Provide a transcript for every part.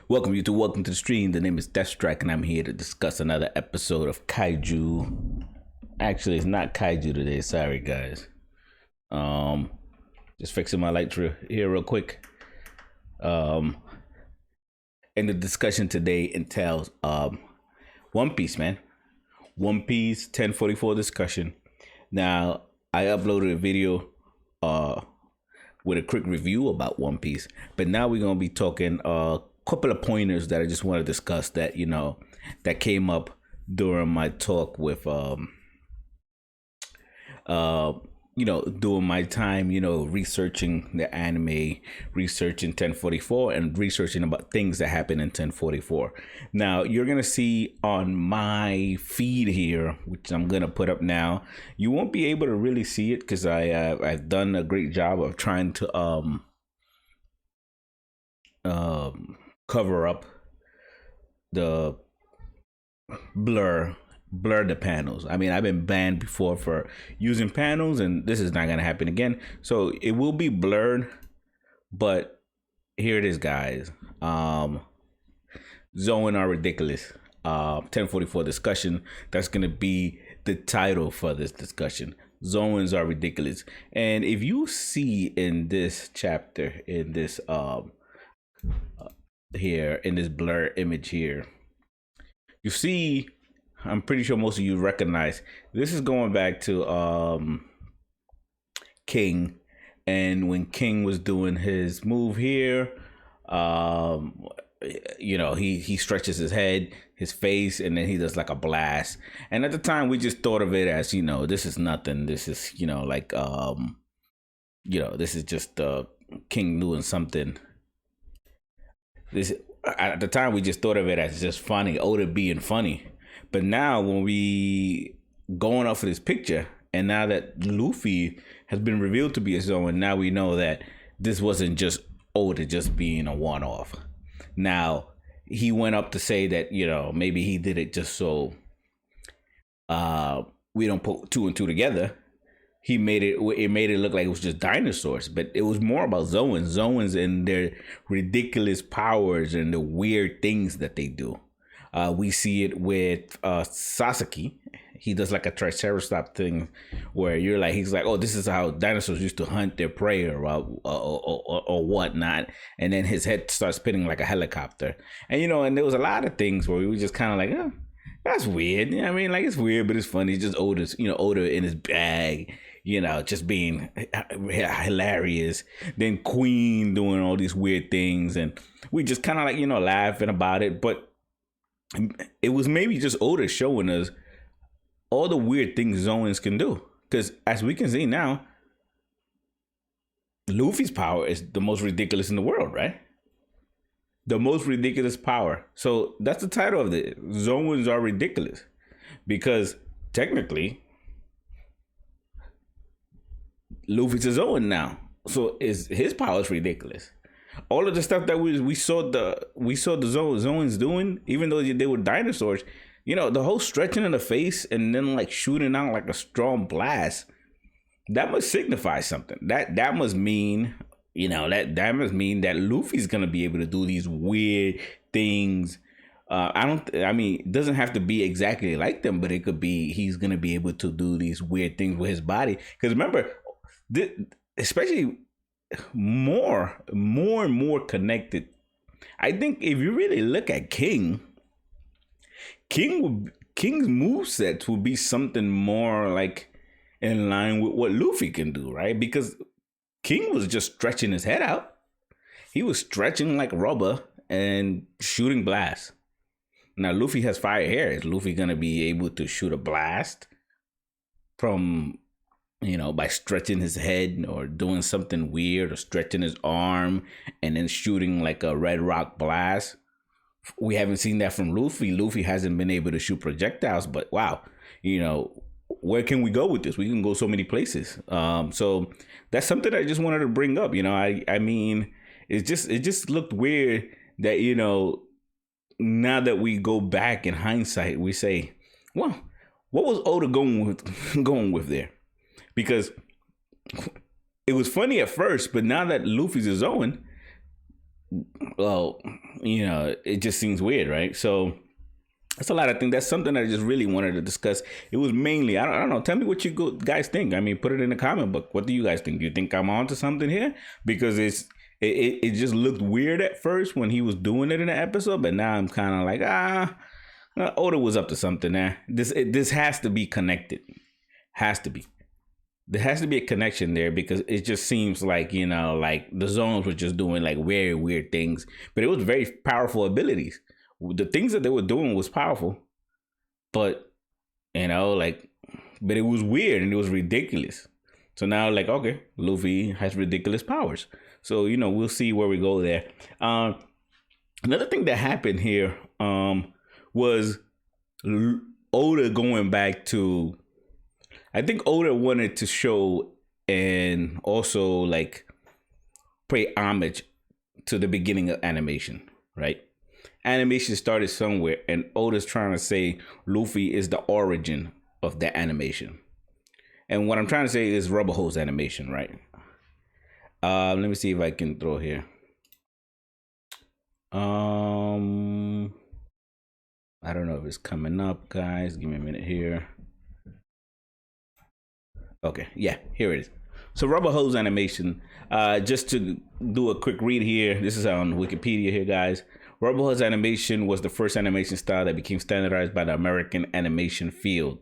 Welcome to the stream. The name is Deathstrike, and I'm here to discuss another episode of Kaiju. Actually, it's not Kaiju today. Sorry, guys. Um, just fixing my light here real quick. And the discussion today entails One Piece, man. One Piece 1044 discussion. Now, I uploaded a video with a quick review about One Piece, but now we're gonna be talking couple of pointers that I just want to discuss that that came up during my talk with during my time researching the anime, researching 1044 and researching about things that happen in 1044. Now you're gonna see on my feed here, which I'm gonna put up now, you won't be able to really see it because I've done a great job of trying to cover up the blur the panels. I mean, I've been banned before for using panels, and this is not going to happen again, so it will be blurred. But here it is, guys. Zoan are ridiculous. 1044 discussion. That's going to be the title for this discussion. Zoans are ridiculous. And if you see in this chapter, in this here in this blur image here, you see, I'm pretty sure most of you recognize this is going back to King, and when King was doing his move here, he stretches his head, his face, and then he does like a blast. And at the time we just thought of it as, this is nothing, this is this is just King doing something. This, at the time, we just thought of it as just funny, Oda being funny. But now, when we going off of this picture, and now that Luffy has been revealed to be a Zoan, now we know that this wasn't just Oda just being a one-off. Now, he went up to say that, maybe he did it just so we don't put two and two together. It made it look like it was just dinosaurs, but it was more about Zoans and their ridiculous powers and the weird things that they do. We see it with Sasaki. He does like a triceratops thing where he's like, oh, this is how dinosaurs used to hunt their prey or whatnot. And then his head starts spinning like a helicopter. And, and there was a lot of things where we were just kind of like, oh, that's weird. I mean, like, it's weird, but it's funny. It's just Oda in his bag, just being hilarious. Then Queen doing all these weird things. And we just kind of like, laughing about it. But it was maybe just Oda showing us all the weird things Zoans can do. Because as we can see now, Luffy's power is the most ridiculous in the world, right? The most ridiculous power. So that's the title of it. Zoans are ridiculous. Because technically, Luffy's a Zoan now. So his power is ridiculous. All of the stuff that we saw the Zoans doing, even though they were dinosaurs, the whole stretching of the face and then like shooting out like a strong blast, that must signify something. That must mean, that must mean that Luffy's gonna be able to do these weird things. It doesn't have to be exactly like them, but it could be he's gonna be able to do these weird things with his body. Because remember, especially more and more connected. I think if you really look at King's movesets will be something more like in line with what Luffy can do, right? Because King was just stretching his head out. He was stretching like rubber and shooting blasts. Now Luffy has fire hair. Is Luffy gonna be able to shoot a blast from by stretching his head or doing something weird or stretching his arm and then shooting like a red rock blast? We haven't seen that from Luffy. Luffy hasn't been able to shoot projectiles, but wow, where can we go with this? We can go so many places. So that's something I just wanted to bring up. I mean, it just looked weird that, now that we go back in hindsight, we say, well, what was Oda going with there? Because it was funny at first, but now that Luffy's a Zoan, well, it just seems weird, right? So that's a lot of things. That's something that I just really wanted to discuss. It was mainly, I don't know. Tell me what you guys think. I mean, put it in the comment book. What do you guys think? Do you think I'm onto something here? Because it just looked weird at first when he was doing it in the episode, but now I'm kind of like, Oda was up to something there. This has to be connected. Has to be. There has to be a connection there because it just seems like, like the Zoans were just doing like very weird things, but it was very powerful abilities. The things that they were doing was powerful, but but it was weird and it was ridiculous. So now, like, okay, Luffy has ridiculous powers. So, we'll see where we go there. Another thing that happened here was Oda going back to, I think Oda wanted to show and also like pay homage to the beginning of animation, right? Animation started somewhere, and Oda's trying to say Luffy is the origin of that animation. And what I'm trying to say is Rubber Hose animation, right? Let me see if I can throw here. I don't know if it's coming up, guys. Give me a minute here. Okay, yeah, here it is. So Rubber Hose animation, just to do a quick read here. This is on Wikipedia here, guys. Rubber Hose animation was the first animation style that became standardized by the American animation field.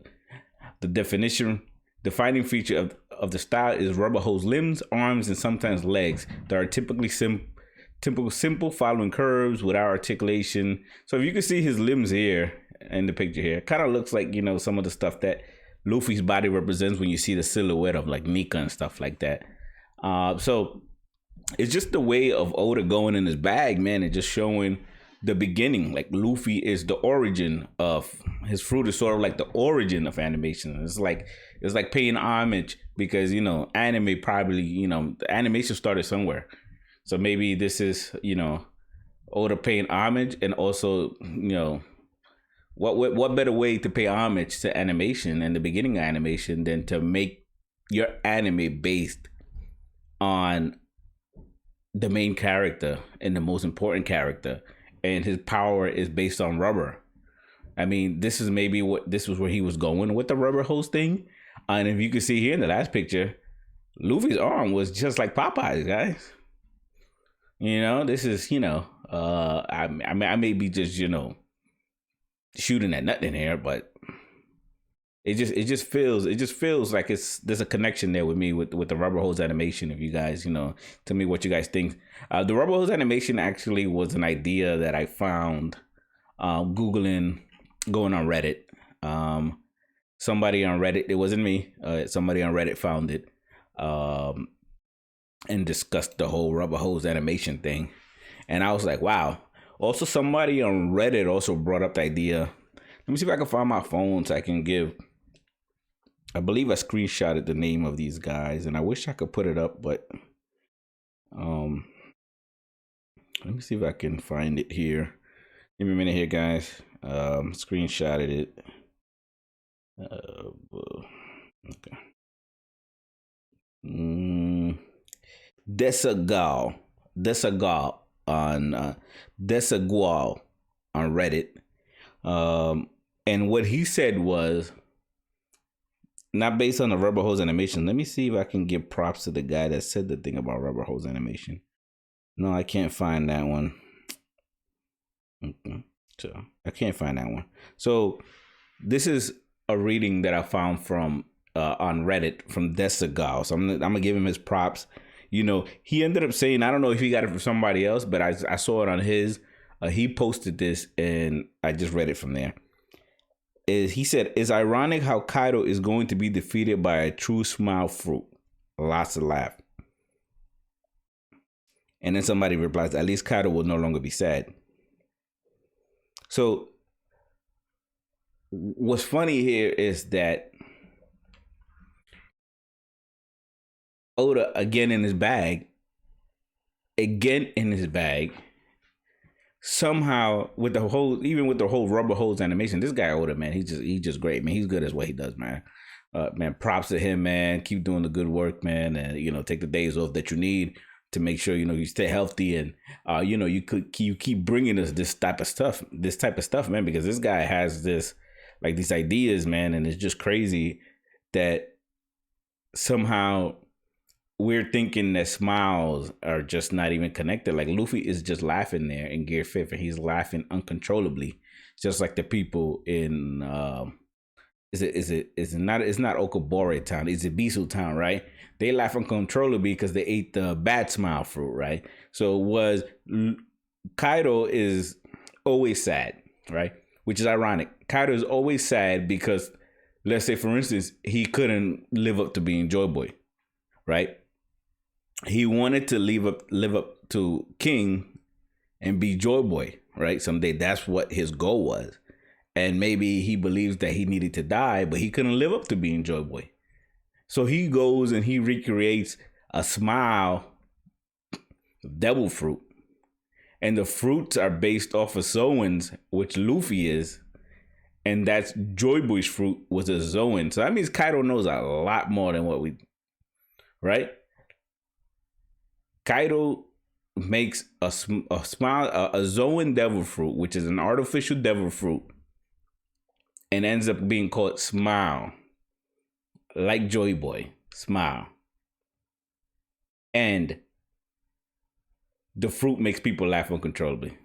The defining feature of the style is rubber hose limbs, arms, and sometimes legs that are typically simple following curves without articulation. So if you can see his limbs here in the picture here, it kind of looks like, some of the stuff that Luffy's body represents when you see the silhouette of like Nika and stuff like that. So it's just the way of Oda going in his bag, man, and just showing the beginning. Like Luffy is the origin of his fruit is sort of like the origin of animation. It's like paying homage because anime probably the animation started somewhere. So maybe this is Oda paying homage, and also what better way to pay homage to animation and the beginning of animation than to make your anime based on the main character and the most important character, and his power is based on rubber. I mean, this is where he was going with the rubber hose thing. And if you can see here in the last picture, Luffy's arm was just like Popeye's, guys. This is, I may be just, shooting at nothing here, but it just feels like there's a connection there with me with the rubber hose animation. If you guys, tell me what you guys think. The rubber hose animation actually was an idea that I found Googling, going on Reddit. Somebody on Reddit, it wasn't me, somebody on Reddit found it and discussed the whole rubber hose animation thing. And I was like, wow. Also, somebody on Reddit also brought up the idea. Let me see if I can find my phone so I can give. I believe I screenshotted the name of these guys, and I wish I could put it up, but let me see if I can find it here. Give me a minute here, guys. Screenshotted it. Okay. Desagal on Desagual on Reddit. And what he said was not based on the rubber hose animation. Let me see if I can give props to the guy that said the thing about rubber hose animation. No, I can't find that one. So I can't find that one. So this is a reading that I found from on Reddit from Desagal. So I'm gonna give him his props. He ended up saying, I don't know if he got it from somebody else, but I saw it on his. He posted this, and I just read it from there. He said, "It's ironic how Kaido is going to be defeated by a true smile fruit." Lots of laugh. And then somebody replies, "At least Kaido will no longer be sad." So what's funny here is that Oda again in his bag, somehow with the whole rubber hose animation. This guy Oda, man, he's just great, man. He's good at what he does, man. Man, props to him, man. Keep doing the good work, man, and take the days off that you need to make sure you stay healthy, and you keep bringing us this type of stuff, man, because this guy has these ideas, man, and it's just crazy that somehow we're thinking that smiles are just not even connected. Like Luffy is just laughing there in Gear 5th, and he's laughing uncontrollably, just like the people in it's not Okobore town, it's Ibisu town, right? They laugh uncontrollably because they ate the bad smile fruit, right? So Kaido is always sad, right? Which is ironic. Kaido is always sad because, let's say, for instance, he couldn't live up to being Joy Boy, right? He wanted to live up to King and be Joy Boy, right? Someday. That's what his goal was. And maybe he believes that he needed to die, but he couldn't live up to being Joy Boy. So he goes and he recreates a smile devil fruit. And the fruits are based off of Zoans, which Luffy is. And that's Joy Boy's fruit was a Zoan. So that means Kaido knows a lot more than what we, right? Kaido makes a Zoan devil fruit, which is an artificial devil fruit, and ends up being called Smile, like Joy Boy, Smile. And the fruit makes people laugh uncontrollably.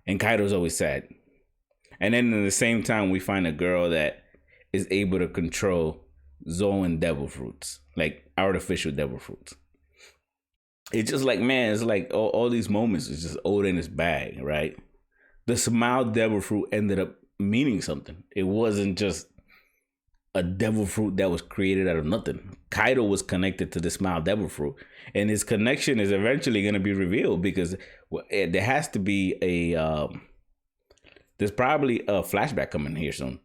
And Kaido's always sad. And then at the same time, we find a girl that is able to control Zoan devil fruits, like artificial devil fruits. It's just like, man, it's like all these moments is just Oda in his bag, right? The Smile devil fruit ended up meaning something. It wasn't just a devil fruit that was created out of nothing. Kaido was connected to the Smile devil fruit, and his connection is eventually going to be revealed because there has to be there's probably a flashback coming here soon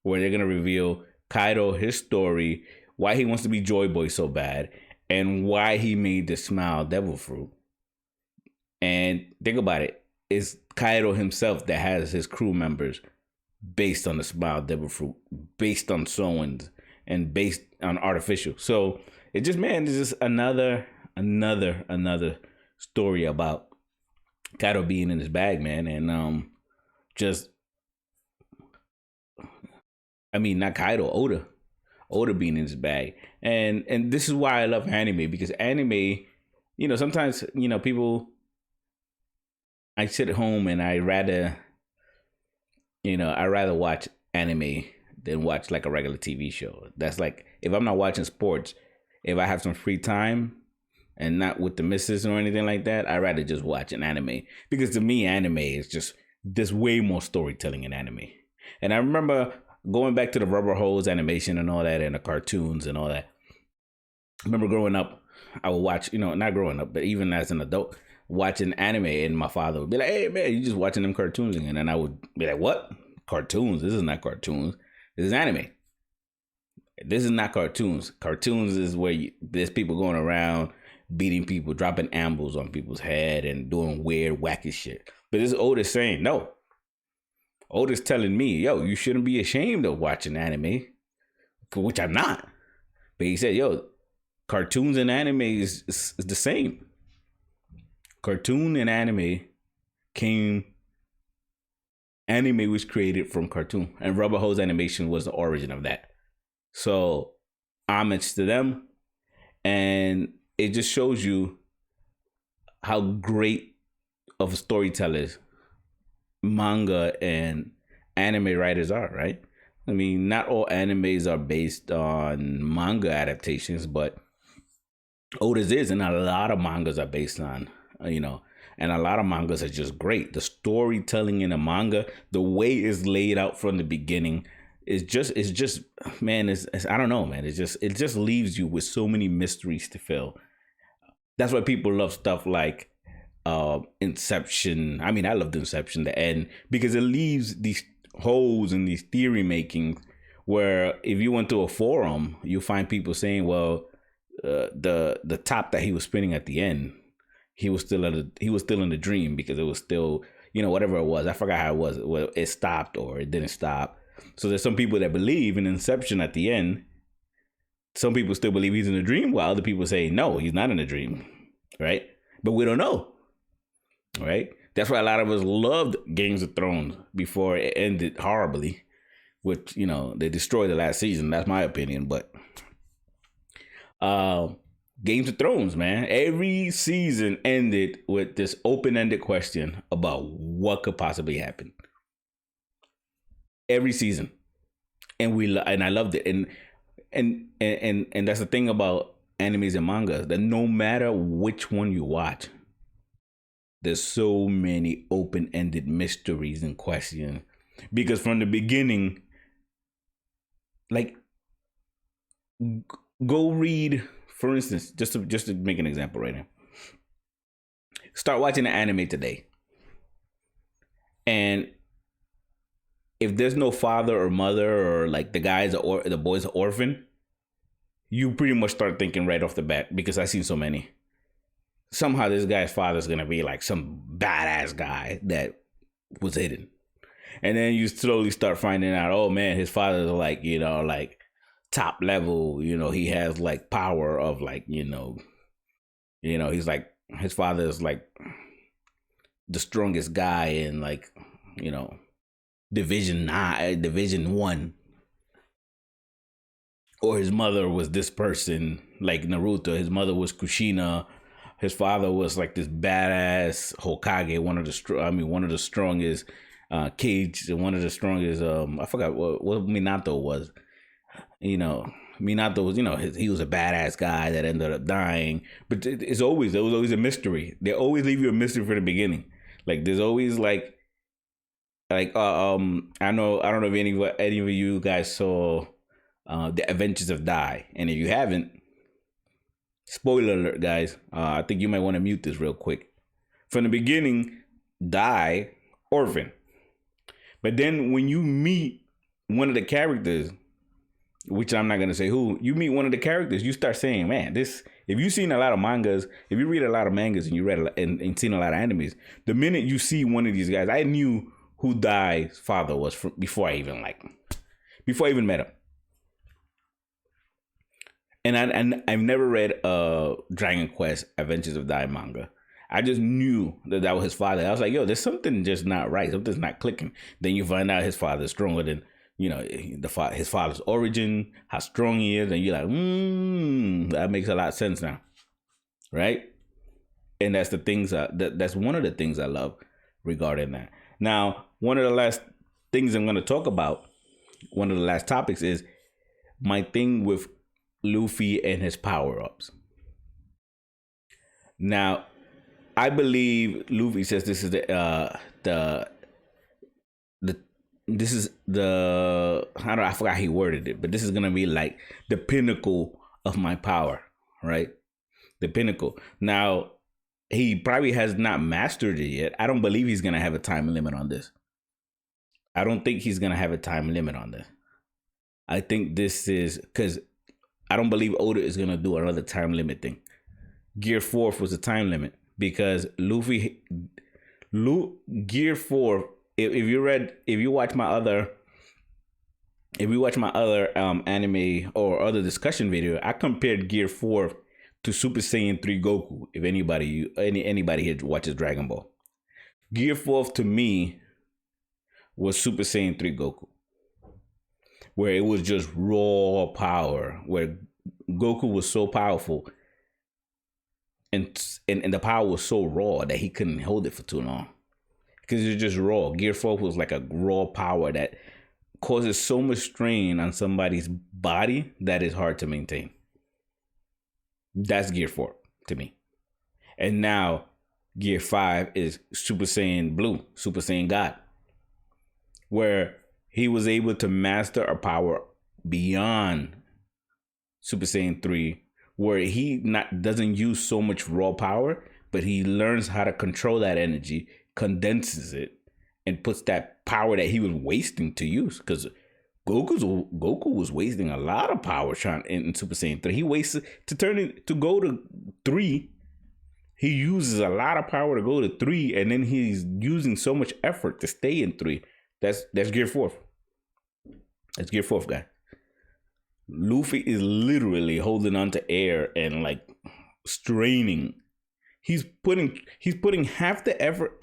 where they're going to reveal Kaido, his story, why he wants to be Joy Boy so bad, and why he made the Smile devil fruit. And think about it, it's Kaido himself that has his crew members based on the Smile devil fruit, based on Zoans, and based on artificial. So it just, man, it's just another story about Kaido being in his bag, man. And not Kaido, Oda being in his bag. And this is why I love anime, because anime, sometimes, people, I sit at home and I rather watch anime than watch like a regular TV show. That's like, if I'm not watching sports, if I have some free time and not with the missus or anything like that, I'd rather just watch an anime. Because to me, anime is just, there's way more storytelling in anime. And I remember going back to the rubber hose animation and all that, and the cartoons and all that. I remember growing up, I would watch, not growing up, but even as an adult, watching anime, and my father would be like, "Hey man, you just watching them cartoons again?" And I would be like, "What? Cartoons? This is not cartoons. This is anime. This is not cartoons. Cartoons is where there's people going around beating people, dropping ambles on people's head, and doing weird, wacky shit." But this Oda's saying, no. Oda's telling me, yo, you shouldn't be ashamed of watching anime, which I'm not. But he said, yo, cartoons and anime is the same. Cartoon and anime was created from cartoon, and rubber hose animation was the origin of that. So homage to them, and it just shows you how great of storytellers manga and anime writers are, right? I mean, not all animes are based on manga adaptations, but Oda's is, and a lot of mangas are based on, and a lot of mangas are just great. The storytelling in a manga, the way it's laid out from the beginning, is just man, it's I don't know, man. It just leaves you with so many mysteries to fill. That's why people love stuff like Inception. I mean, I loved Inception, the end, because it leaves these holes in these theory making where if you went to a forum, you find people saying, well, the top that he was spinning at the end, he was still in the dream, because it was still, whatever it was. I forgot how it was. Well, it stopped or it didn't stop. So there's some people that believe in Inception at the end. Some people still believe he's in a dream, while other people say, no, he's not in a dream, right? but we don't know, right? That's why a lot of us loved Games of Thrones before it ended horribly, which, they destroyed the last season. That's my opinion. But uh, Games of Thrones, man, every season ended with this open-ended question about what could possibly happen. Every season, and I loved it. And that's the thing about animes and mangas, that no matter which one you watch, there's so many open-ended mysteries and questions, because from the beginning, like, go read, for instance, just to make an example right now. Start watching the anime today, and if there's no father or mother, or like the boy's an orphan, you pretty much start thinking right off the bat, because I've seen so many. Somehow this guy's father's gonna be like some badass guy that was hidden. And then you slowly start finding out, oh man, his father's like, like top level, he has like power of like, he's like, his father is like the strongest guy in like, Division 1. Or his mother was this person, like Naruto. His mother was Kushina. His father was like this badass Hokage, one of the strongest Cage, one of the strongest. I forgot what Minato was. Minato was, he was a badass guy that ended up dying. But there was always a mystery. They always leave you a mystery from the beginning. Like there's always like I don't know if any of you guys saw The Adventures of Dai, and if you haven't, spoiler alert, guys. I think you might want to mute this real quick. From the beginning, Dai, orphan. But then when you meet one of the characters, which I'm not going to say who, you meet one of the characters, you start saying, man, this, if you've seen a lot of mangas, if you read a lot of mangas and you read and seen a lot of animes, the minute you see one of these guys, I knew who Dai's father was before I even met him. And I've never read Dragon Quest Adventures of Dai manga. I just knew that was his father. I was like, yo, there's something just not right. Something's not clicking. Then you find out his father's stronger than, his father's origin, how strong he is. And you're like, that makes a lot of sense now. Right? And that's the things, that's one of the things I love regarding that. Now, one of the last things I'm going to talk about, one of the last topics is my thing with Luffy and his power-ups. Now, I believe Luffy says this is I forgot how he worded it, but this is gonna be like the pinnacle of my power, right? The pinnacle. Now, he probably has not mastered it yet. I don't believe he's gonna have a time limit on this. I don't think he's gonna have a time limit on this. I think this is because I don't believe Oda is gonna do another time limit thing. Gear 4 was a time limit because Gear 4. If you watch my other anime or other discussion video, I compared Gear 4 to Super Saiyan 3 Goku. If anybody here watches Dragon Ball, Gear 4 to me was Super Saiyan 3 Goku, where it was just raw power, where Goku was so powerful and the power was so raw that he couldn't hold it for too long. Because it's just raw. Gear 4 was like a raw power that causes so much strain on somebody's body that is hard to maintain. That's Gear 4 to me. And now Gear 5 is Super Saiyan Blue, Super Saiyan God, where he was able to master a power beyond Super Saiyan 3, where he doesn't use so much raw power, but he learns how to control that energy, condenses it, and puts that power that he was wasting to use. Because Goku was wasting a lot of power trying in Super Saiyan 3. He wasted to go to 3. He uses a lot of power to go to 3, and then he's using so much effort to stay in 3. That's Gear 4. That's Gear 4, guy. Luffy is literally holding on to air and like straining. he's putting half the effort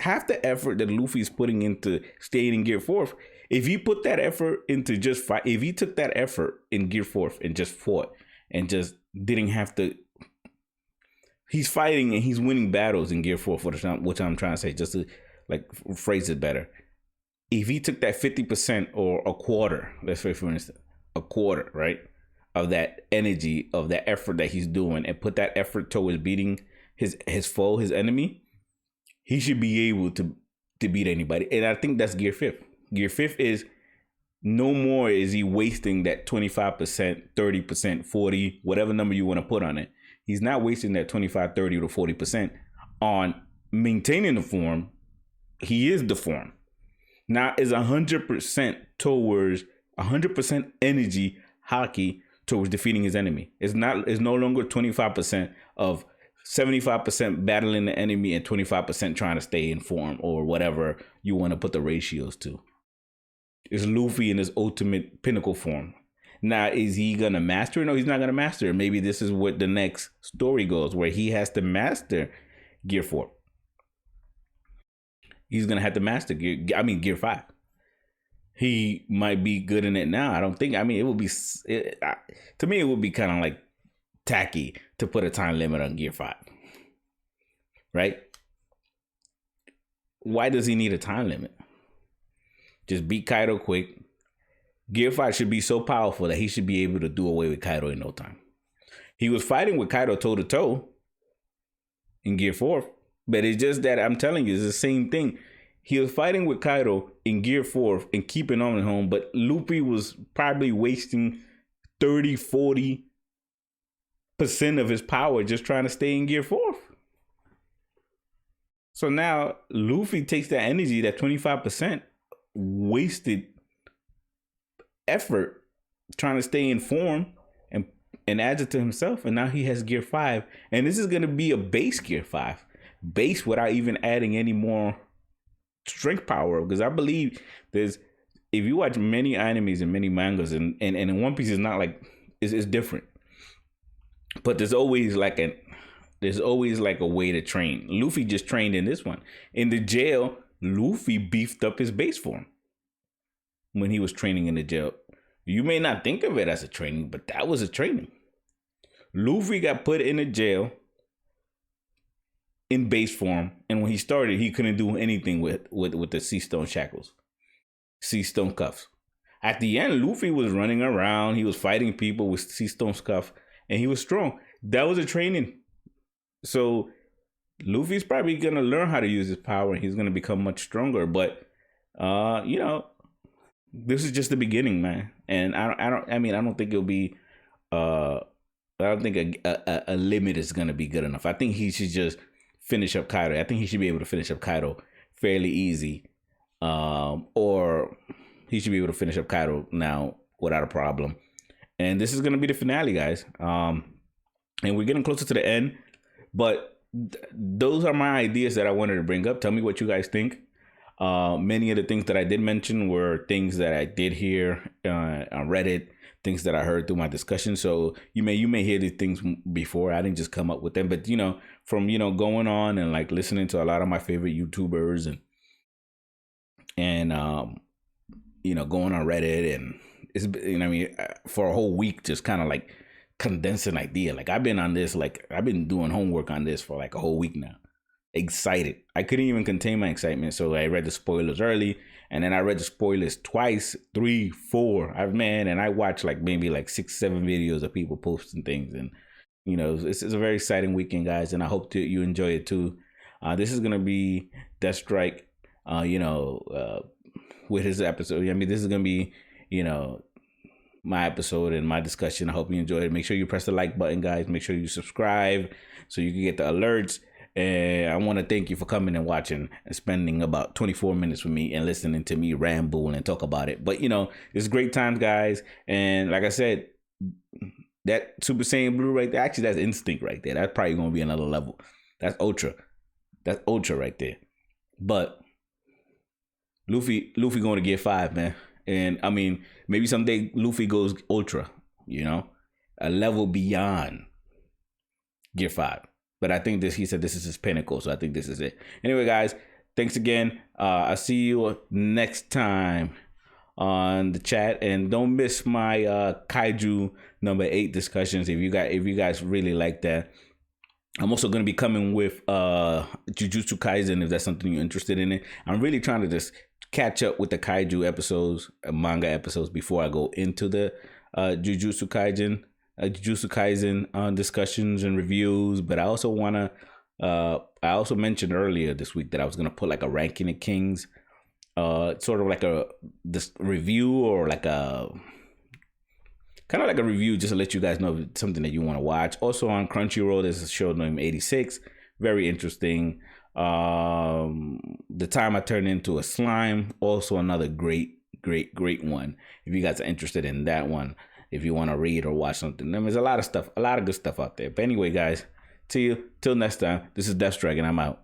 that Luffy's putting into staying in Gear 4. If he put that effort into just fight, if he took that effort in Gear 4 and just fought and just didn't have to, he's fighting and he's winning battles in Gear 4 for the time, which I'm trying to say, just to like phrase it better. If he took that 50% or a quarter, let's say for instance, a quarter, right, of that energy, of that effort that he's doing, and put that effort towards beating his foe, his enemy, he should be able to beat anybody. And I think that's Gear 5. Gear 5 is no more is he wasting that 25%, 30%, 40, whatever number you want to put on it. He's not wasting that 25, 30 to 40% on maintaining the form. He is the form. Now is 100% towards 100% energy hockey towards defeating his enemy. It's no longer 25% of 75% battling the enemy and 25% trying to stay in form or whatever you want to put the ratios to. It's Luffy in his ultimate pinnacle form. Now, is he going to master it? No, he's not going to master it. Maybe this is what the next story goes, where he has to master Gear 4. He's going to have to master Gear 5. He might be good in it now. I don't think, it would be, to me, it would be kind of like tacky to put a time limit on Gear 5. Right? Why does he need a time limit? Just beat Kaido quick. Gear 5 should be so powerful that he should be able to do away with Kaido in no time. He was fighting with Kaido toe to toe in Gear 4, but it's just that I'm telling you, it's the same thing. He was fighting with Kaido in Gear 4 and keeping on at home, but Luffy was probably wasting 30, 40% of his power just trying to stay in Gear 4. So now Luffy takes that energy, that 25% wasted effort trying to stay in form and adds it to himself, and now he has Gear 5, and this is going to be a base Gear 5, base without even adding any more strength power, because I believe if you watch many animes and many mangas, and in One Piece is not like it's different, but there's always like a way to train. Luffy just trained in this one. In the jail, Luffy beefed up his base form when he was training in the jail. You may not think of it as a training, but that was a training. Luffy got put in a jail in base form, and when he started, he couldn't do anything with the sea stone shackles, sea stone cuffs. At the end, Luffy was running around. He was fighting people with sea stone cuffs, and he was strong. That was a training. So Luffy's probably gonna learn how to use his power, and he's gonna become much stronger. But this is just the beginning, man. And I don't think it'll be. I don't think a limit is gonna be good enough. I think he should just finish up Kaido. I think he should be able to finish up Kaido fairly easy, or he should be able to finish up Kaido now without a problem. And this is gonna be the finale, guys. And we're getting closer to the end. But those are my ideas that I wanted to bring up. Tell me what you guys think. Many of the things that I did mention were things that I did hear on Reddit, things that I heard through my discussion. So you may hear these things before. I didn't just come up with them, but from going on and like listening to a lot of my favorite YouTubers and going on Reddit, and it's for a whole week just kind of like condense an idea. Like I've been on this, like I've been doing homework on this for like a whole week now. Excited. I couldn't even contain my excitement. So I read the spoilers early, and then I read the spoilers twice, 3, 4. And I watched like maybe like 6, 7 videos of people posting things, and it's a very exciting weekend, guys. And I hope that you enjoy it too. This is gonna be Death Strike. With his episode. This is gonna be my episode and my discussion. I hope you enjoyed it. Make sure you press the like button, guys. Make sure you subscribe so you can get the alerts. And I want to thank you for coming and watching and spending about 24 minutes with me and listening to me ramble and talk about it. But it's great times, guys. And like I said, that Super Saiyan Blue right there, actually that's Instinct right there. That's probably gonna be another level. That's Ultra. That's Ultra right there. But Luffy going to Gear 5, man. And maybe someday Luffy goes Ultra, a level beyond Gear 5. But I think he said this is his pinnacle, so I think this is it. Anyway, guys, thanks again. I'll see you next time on the chat, and don't miss my Kaiju number 8 discussions if you guys really like that. I'm also going to be coming with Jujutsu Kaisen if that's something you're interested in. I'm really trying to just catch up with the Kaiju episodes, manga episodes, before I go into the Jujutsu Kaisen discussions and reviews. But I also want to, I also mentioned earlier this week that I was going to put like a ranking of kings, sort of like this review, or like a kind of like a review, just to let you guys know if it's something that you want to watch. Also on Crunchyroll, there's a show named 86. Very interesting. The Time I Turned Into a Slime. Also another great one. If you guys are interested in that one, if you want to read or watch something. There's a lot of stuff, a lot of good stuff out there. But anyway, guys, see you till next time. This is Death Dragon. I'm out.